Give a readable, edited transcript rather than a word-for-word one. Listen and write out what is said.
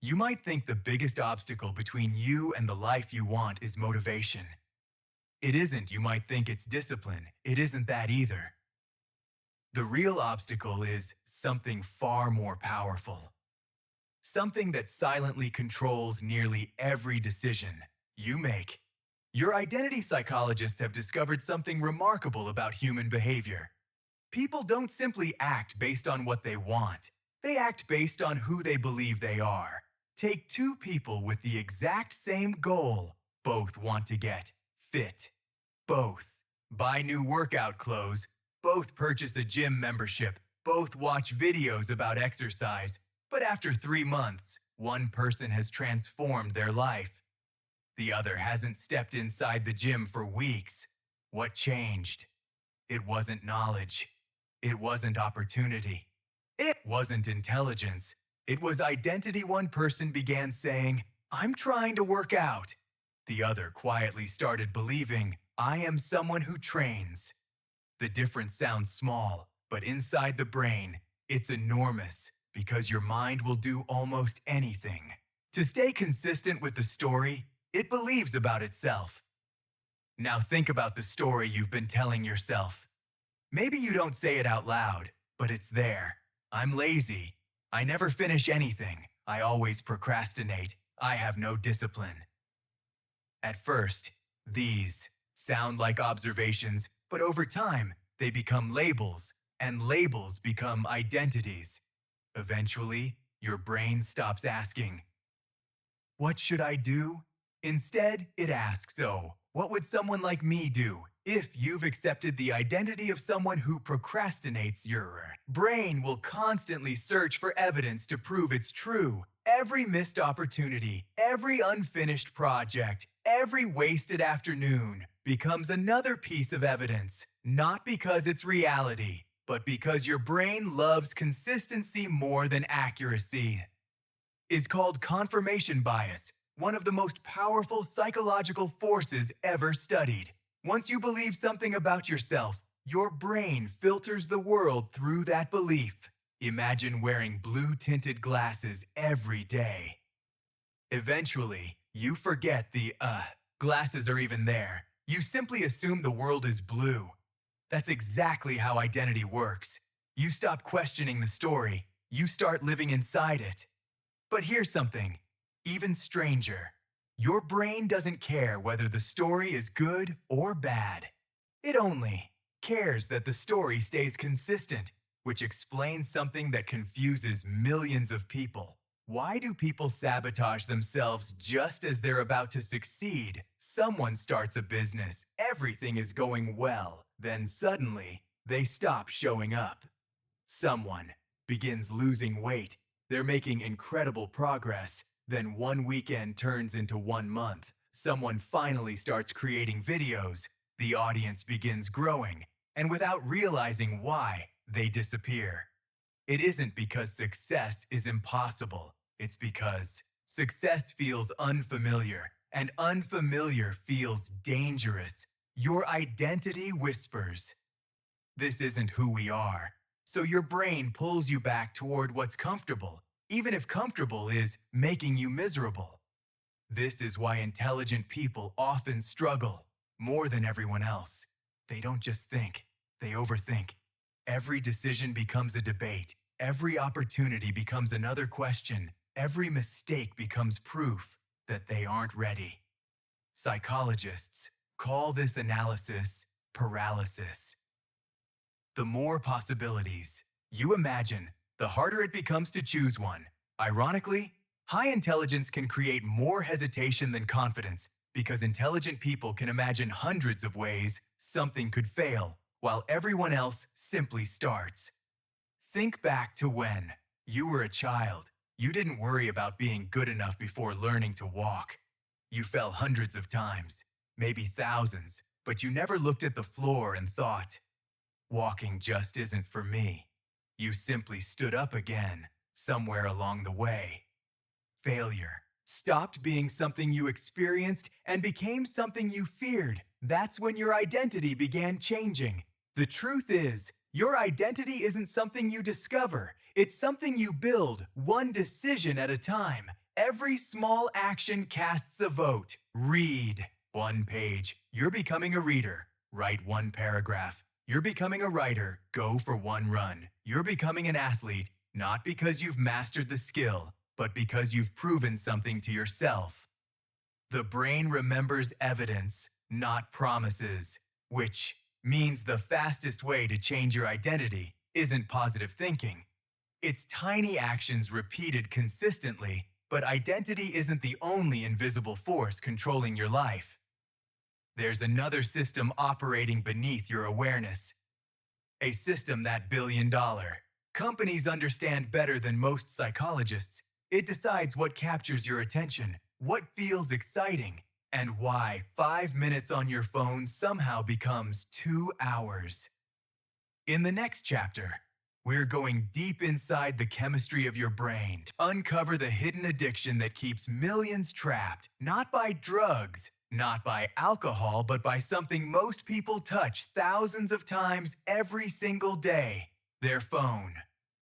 You might think the biggest obstacle between you and the life you want is motivation. It isn't. You might think it's discipline. It isn't that either. The real obstacle is something far more powerful. Something that silently controls nearly every decision you make. Your identity psychologists have discovered something remarkable about human behavior. People don't simply act based on what they want. They act based on who they believe they are. Take two people with the exact same goal. Both want to get fit. Both buy new workout clothes. Both purchase a gym membership. Both watch videos about exercise. But after 3 months, one person has transformed their life. The other hasn't stepped inside the gym for weeks. What changed? It wasn't knowledge. It wasn't opportunity. It wasn't intelligence. It was identity. One person began saying, "I'm trying to work out." The other quietly started believing, "I am someone who trains." The difference sounds small, but inside the brain, it's enormous because your mind will do almost anything. To stay consistent with the story it believes about itself. Now think about the story you've been telling yourself. Maybe you don't say it out loud, but it's there. I'm lazy. I never finish anything. I always procrastinate. I have no discipline. At first, these sound like observations, but over time, they become labels, and labels become identities. Eventually, your brain stops asking, "What should I do?" Instead, it asks, "Oh, what would someone like me do?" If you've accepted the identity of someone who procrastinates, your brain will constantly search for evidence to prove it's true. Every missed opportunity, every unfinished project, every wasted afternoon becomes another piece of evidence, not because it's reality, but because your brain loves consistency more than accuracy. Is called confirmation bias, one of the most powerful psychological forces ever studied. Once you believe something about yourself, your brain filters the world through that belief. Imagine wearing blue-tinted glasses every day. Eventually, you forget the glasses are even there. You simply assume the world is blue. That's exactly how identity works. You stop questioning the story. You start living inside it. But here's something even stranger. Your brain doesn't care whether the story is good or bad. It only cares that the story stays consistent, which explains something that confuses millions of people. Why do people sabotage themselves just as they're about to succeed? Someone starts a business, everything is going well, then suddenly they stop showing up. Someone begins losing weight, they're making incredible progress. Then one weekend turns into 1 month. Someone finally starts creating videos. The audience begins growing. And without realizing why, they disappear. It isn't because success is impossible. It's because success feels unfamiliar. And unfamiliar feels dangerous. Your identity whispers, "This isn't who we are." So your brain pulls you back toward what's comfortable, even if comfortable is making you miserable. This is why intelligent people often struggle more than everyone else. They don't just think, they overthink. Every decision becomes a debate. Every opportunity becomes another question. Every mistake becomes proof that they aren't ready. Psychologists call this analysis paralysis. The more possibilities you imagine, the harder it becomes to choose one. Ironically, high intelligence can create more hesitation than confidence because intelligent people can imagine hundreds of ways something could fail, while everyone else simply starts. Think back to when you were a child. You didn't worry about being good enough before learning to walk. You fell hundreds of times, maybe thousands, but you never looked at the floor and thought, "Walking just isn't for me." You simply stood up again, somewhere along the way. Failure stopped being something you experienced and became something you feared. That's when your identity began changing. The truth is, your identity isn't something you discover. It's something you build, one decision at a time. Every small action casts a vote. Read 1 page. You're becoming a reader. Write 1 paragraph. You're becoming a writer. Go for 1 run. You're becoming an athlete, not because you've mastered the skill, but because you've proven something to yourself. The brain remembers evidence, not promises, which means the fastest way to change your identity isn't positive thinking. It's tiny actions repeated consistently, but identity isn't the only invisible force controlling your life. There's another system operating beneath your awareness. A system that billion-dollar companies understand better than most psychologists. It decides what captures your attention, what feels exciting, and why 5 minutes on your phone somehow becomes 2 hours. In the next chapter, we're going deep inside the chemistry of your brain to uncover the hidden addiction that keeps millions trapped, not by drugs, not by alcohol, but by something most people touch thousands of times every single day: their phone.